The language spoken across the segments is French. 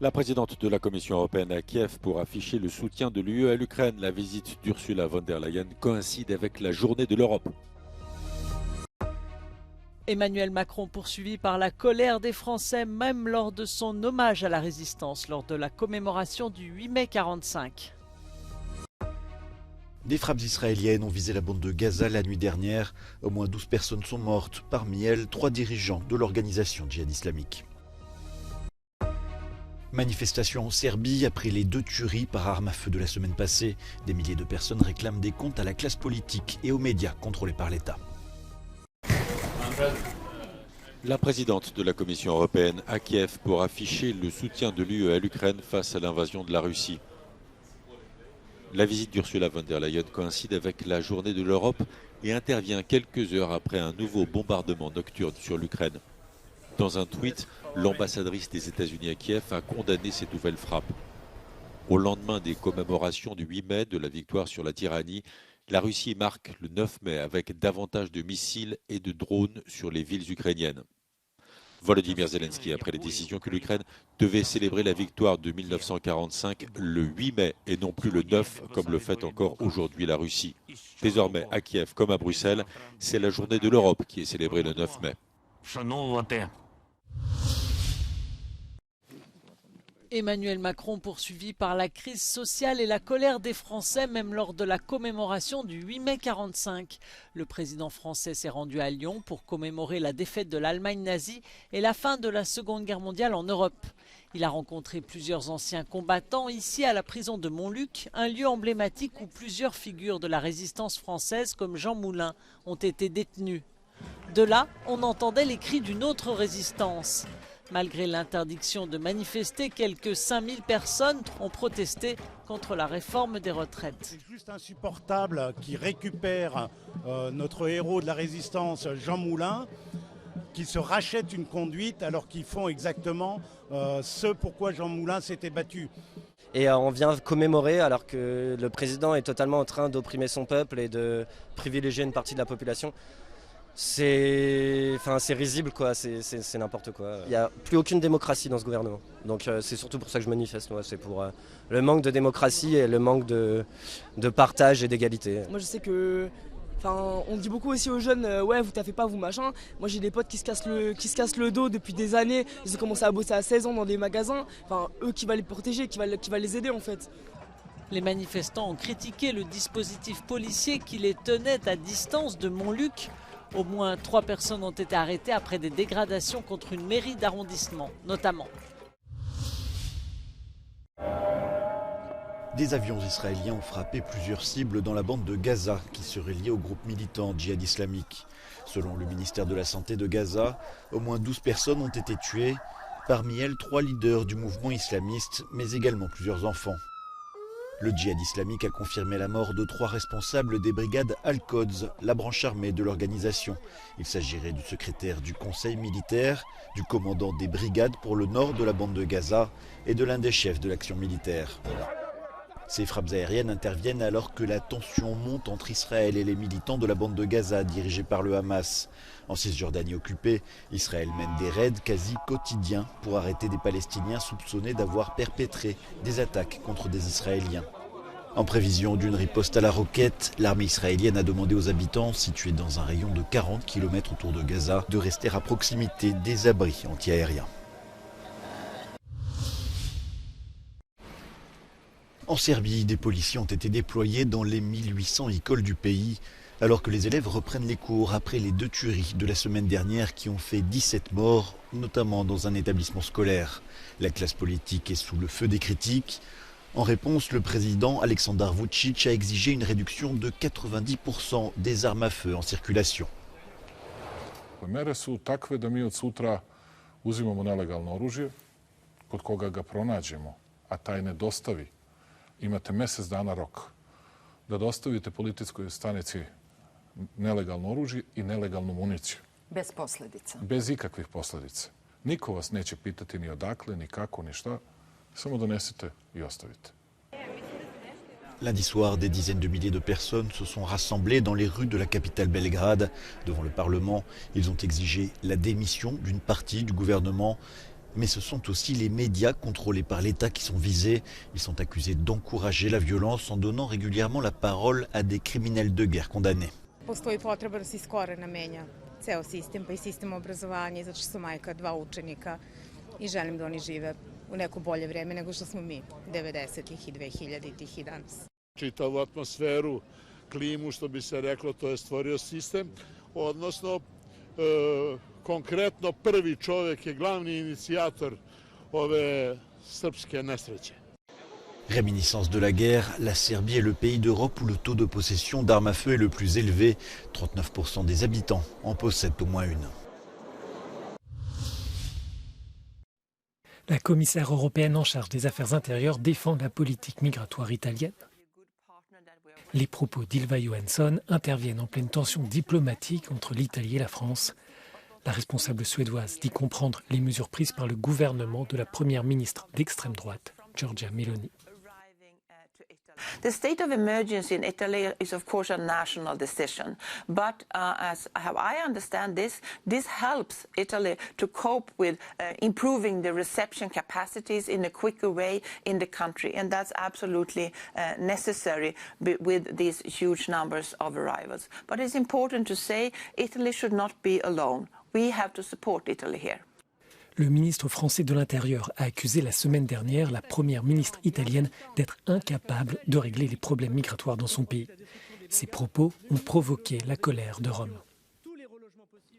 La présidente de la Commission européenne à Kiev pour afficher le soutien de l'UE à l'Ukraine. La visite d'Ursula von der Leyen coïncide avec la journée de l'Europe. Emmanuel Macron poursuivi par la colère des Français même lors de son hommage à la résistance lors de la commémoration du 8 mai 1945. Des frappes israéliennes ont visé la bande de Gaza la nuit dernière. Au moins 12 personnes sont mortes, parmi elles 3 dirigeants de l'organisation djihad islamique. Manifestation en Serbie après les 2 tueries par arme à feu de la semaine passée. Des milliers de personnes réclament des comptes à la classe politique et aux médias contrôlés par l'État. La présidente de la Commission européenne à Kiev pour afficher le soutien de l'UE à l'Ukraine face à l'invasion de la Russie. La visite d'Ursula von der Leyen coïncide avec la journée de l'Europe et intervient quelques heures après un nouveau bombardement nocturne sur l'Ukraine. Dans un tweet, l'ambassadrice des États-Unis à Kiev a condamné ces nouvelles frappes. Au lendemain des commémorations du 8 mai de la victoire sur la tyrannie, la Russie marque le 9 mai avec davantage de missiles et de drones sur les villes ukrainiennes. Volodymyr Zelensky après les décisions que l'Ukraine devait célébrer la victoire de 1945 le 8 mai et non plus le 9 comme le fait encore aujourd'hui la Russie. Désormais à Kiev comme à Bruxelles, c'est la journée de l'Europe qui est célébrée le 9 mai. Emmanuel Macron poursuivi par la crise sociale et la colère des Français même lors de la commémoration du 8 mai 1945. Le président français s'est rendu à Lyon pour commémorer la défaite de l'Allemagne nazie et la fin de la Seconde Guerre mondiale en Europe. Il a rencontré plusieurs anciens combattants ici à la prison de Montluc, un lieu emblématique où plusieurs figures de la résistance française comme Jean Moulin ont été détenues. De là, on entendait les cris d'une autre résistance. Malgré l'interdiction de manifester, quelques 5000 personnes ont protesté contre la réforme des retraites. C'est juste insupportable qu'ils récupèrent notre héros de la résistance, Jean Moulin, qui se rachète une conduite alors qu'ils font exactement ce pourquoi Jean Moulin s'était battu. Et on vient commémorer alors que le président est totalement en train d'opprimer son peuple et de privilégier une partie de la population. C'est risible, quoi. C'est n'importe quoi. Il n'y a plus aucune démocratie dans ce gouvernement. Donc c'est surtout pour ça que je manifeste. C'est pour le manque de démocratie et le manque de partage et d'égalité. Moi je sais que... on dit beaucoup aussi aux jeunes, ouais vous taffez pas vous machin. Moi j'ai des potes qui se cassent le dos depuis des années. Ils ont commencé à bosser à 16 ans dans des magasins. Eux qui va les protéger, qui va les aider en fait. Les manifestants ont critiqué le dispositif policier qui les tenait à distance de Montluc. Au moins 3 personnes ont été arrêtées après des dégradations contre une mairie d'arrondissement, notamment. Des avions israéliens ont frappé plusieurs cibles dans la bande de Gaza qui serait liée au groupe militant djihad islamique. Selon le ministère de la Santé de Gaza, au moins 12 personnes ont été tuées, parmi elles 3 leaders du mouvement islamiste, mais également plusieurs enfants. Le djihad islamique a confirmé la mort de 3 responsables des brigades Al-Quds, la branche armée de l'organisation. Il s'agirait du secrétaire du conseil militaire, du commandant des brigades pour le nord de la bande de Gaza et de l'un des chefs de l'action militaire. Ces frappes aériennes interviennent alors que la tension monte entre Israël et les militants de la bande de Gaza dirigés par le Hamas. En Cisjordanie occupée, Israël mène des raids quasi quotidiens pour arrêter des Palestiniens soupçonnés d'avoir perpétré des attaques contre des Israéliens. En prévision d'une riposte à la roquette, l'armée israélienne a demandé aux habitants situés dans un rayon de 40 km autour de Gaza de rester à proximité des abris antiaériens. En Serbie, des policiers ont été déployés dans les 1800 écoles du pays, alors que les élèves reprennent les cours après les 2 tueries de la semaine dernière qui ont fait 17 morts, notamment dans un établissement scolaire. La classe politique est sous le feu des critiques. En réponse, le président Aleksandar Vučić a exigé une réduction de 90% des armes à feu en circulation. Mere su takve da mi od sutra uzimamo nelegalno oružje, kod koga ga pronađemo, a taj ne dostavi. Imate mjesec dana rok da dostavite policijskoj stanici nelegalno oružje i nelegalnu municiju. Bez posljedica. Bez ikakvih posljedica. Niko vas neće pitati ni odakle, ni kako, ni šta. Samo donesite i ostavite. Lundi soir, des dizaines de milliers de personnes se sont rassemblées dans les rues de la capitale Belgrade. Devant le Parlement, ils ont exigé la démission d'une partie du gouvernement Mais ce sont aussi les médias contrôlés par l'État qui sont visés. Ils sont accusés d'encourager la violence en donnant régulièrement la parole à des criminels de guerre condamnés. Postoji potreba da se iz korena menja ceo sistem, pa i sistem obrazovanja, zato što sam majka 2 učenika i želim da oni žive u neko bolje vreme nego što smo mi 90-ih i 2000-ih i danas. Čitavu atmosferu, klimu, što bi se reklo, to je stvorio sistem, odnosno konkretno prvi čovjek je glavni inicijator ove srpske nesreće. Réminiscence de la guerre, la Serbie est le pays d'Europe où le taux de possession d'armes à feu est le plus élevé. 39% des habitants en possèdent au moins une. La commissaire européenne en charge des affaires intérieures défend la politique migratoire italienne. Les propos d'Ylva Johansson interviennent en pleine tension diplomatique entre l'Italie et la France. La responsable suédoise dit comprendre les mesures prises par le gouvernement de la première ministre d'extrême droite, Giorgia Meloni. The state of emergency in Italy is of course a national decision, but as how I understand this helps Italy to cope with improving the reception capacities in a quicker way in the country, and that's absolutely necessary with these huge numbers of arrivals. But it's important to say Italy should not be alone. We have to support Italy here. Le ministre français de l'Intérieur a accusé la semaine dernière la première ministre italienne d'être incapable de régler les problèmes migratoires dans son pays. Ces propos ont provoqué la colère de Rome.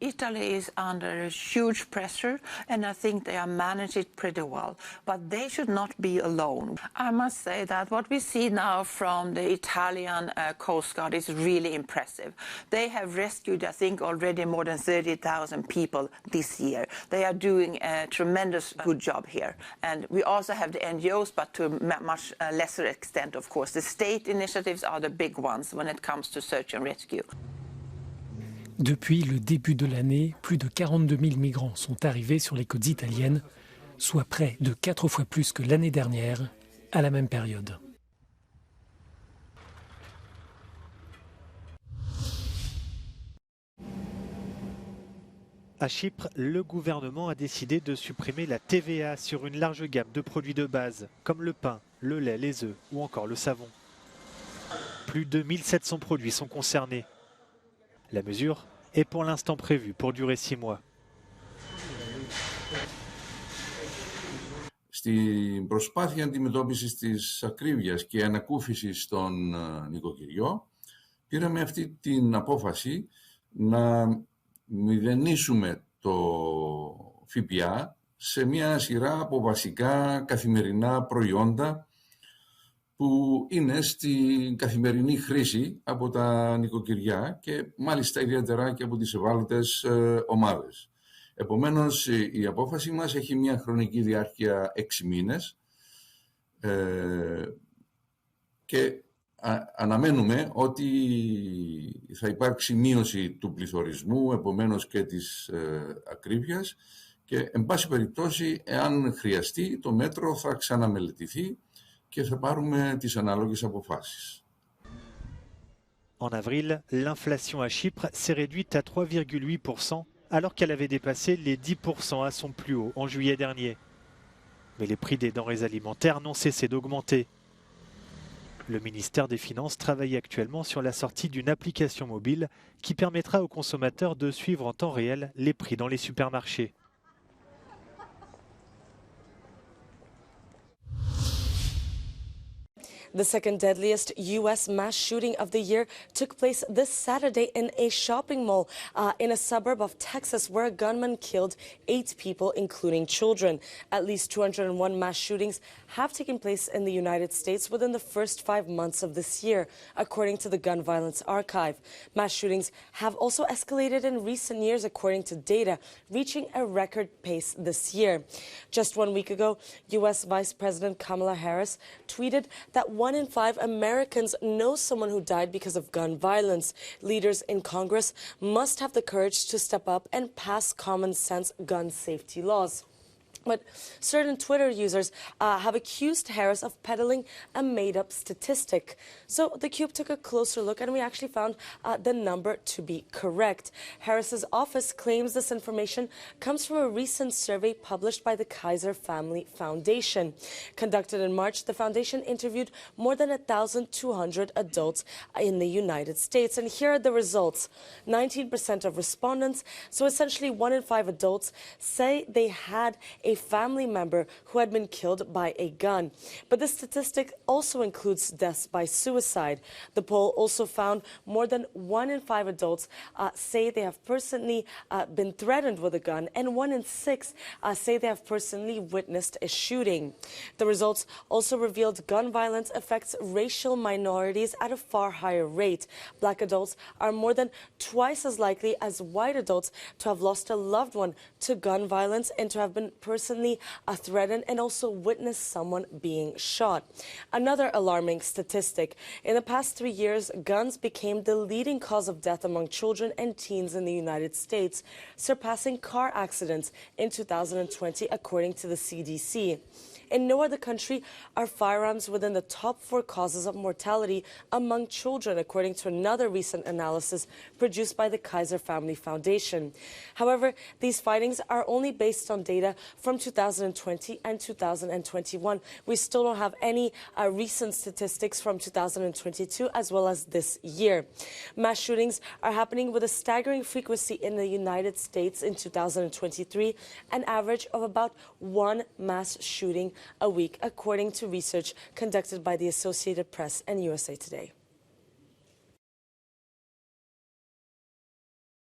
Italy is under a huge pressure, and I think they are managing it pretty well. But they should not be alone. I must say that what we see now from the Italian Coast Guard is really impressive. They have rescued, I think, already more than 30,000 people this year. They are doing a tremendous good job here. And we also have the NGOs, but to a much lesser extent, of course. The state initiatives are the big ones when it comes to search and rescue. Depuis le début de l'année, plus de 42 000 migrants sont arrivés sur les côtes italiennes, soit près de 4 fois plus que l'année dernière, à la même période. À Chypre, le gouvernement a décidé de supprimer la TVA sur une large gamme de produits de base, comme le pain, le lait, les œufs ou encore le savon. Plus de 1700 produits sont concernés. La mesure est pour l'instant prévue pour durer 6 mois. Στην προσπάθεια αντιμετώπισης της ακρίβειας και ανακούφισης των νοικοκυριών, πήραμε αυτή την απόφαση να μηδενίσουμε το ΦΠΑ σε μια σειρά από βασικά καθημερινά προϊόντα που είναι στην καθημερινή χρήση από τα νοικοκυριά και μάλιστα ιδιαίτερα και από τις ευάλωτες ομάδες. Επομένως, η απόφαση μας έχει μια χρονική διάρκεια 6 μήνες και αναμένουμε ότι θα υπάρξει μείωση του πληθωρισμού, επομένως και της ακρίβειας και, εν πάση περιπτώσει, εάν χρειαστεί, το μέτρο θα ξαναμελετηθεί και θα πάρουμε τις ανάλογες αποφάσεις. En avril, l'inflation à Chypre s'est réduite à 3,8%, alors qu'elle avait dépassé les 10% à son plus haut en juillet dernier. Mais les prix des denrées alimentaires n'ont cessé d'augmenter. Le ministère des Finances travaille actuellement sur la sortie d'une application mobile qui permettra aux consommateurs de suivre en temps réel les prix dans les supermarchés. The second deadliest U.S. mass shooting of the year took place this Saturday in a shopping mall in a suburb of Texas where a gunman killed 8 people, including children. At least 201 mass shootings have taken place in the United States within the first 5 months of this year, according to the Gun Violence Archive. Mass shootings have also escalated in recent years, according to data, reaching a record pace this year. Just 1 week ago, U.S. Vice President Kamala Harris tweeted that 1 in 5 Americans know someone who died because of gun violence. Leaders in Congress must have the courage to step up and pass common sense gun safety laws. But certain Twitter users have accused Harris of peddling a made-up statistic. So theCUBE took a closer look and we actually found the number to be correct. Harris's office claims this information comes from a recent survey published by the Kaiser Family Foundation. Conducted in March, the foundation interviewed more than 1,200 adults in the United States. And here are the results. 19% of respondents, so essentially 1 in 5 adults, say they had a family member who had been killed by a gun. But this statistic also includes deaths by suicide. The poll also found more than 1 in 5 adults say they have personally been threatened with a gun, and 1 in 6 say they have personally witnessed a shooting. The results also revealed gun violence affects racial minorities at a far higher rate. Black adults are more than twice as likely as white adults to have lost a loved one to gun violence and to have been personally threatened and also witnessed someone being shot. Another alarming statistic. In the past 3 years, guns became the leading cause of death among children and teens in the United States, surpassing car accidents in 2020, according to the CDC. In no other country are firearms within the top 4 causes of mortality among children, according to another recent analysis produced by the Kaiser Family Foundation. However, these findings are only based on data from 2020 and 2021. We still don't have any recent statistics from 2022 as well as this year. Mass shootings are happening with a staggering frequency in the United States in 2023, an average of about 1 mass shooting a week, according to research conducted by the Associated Press and USA Today.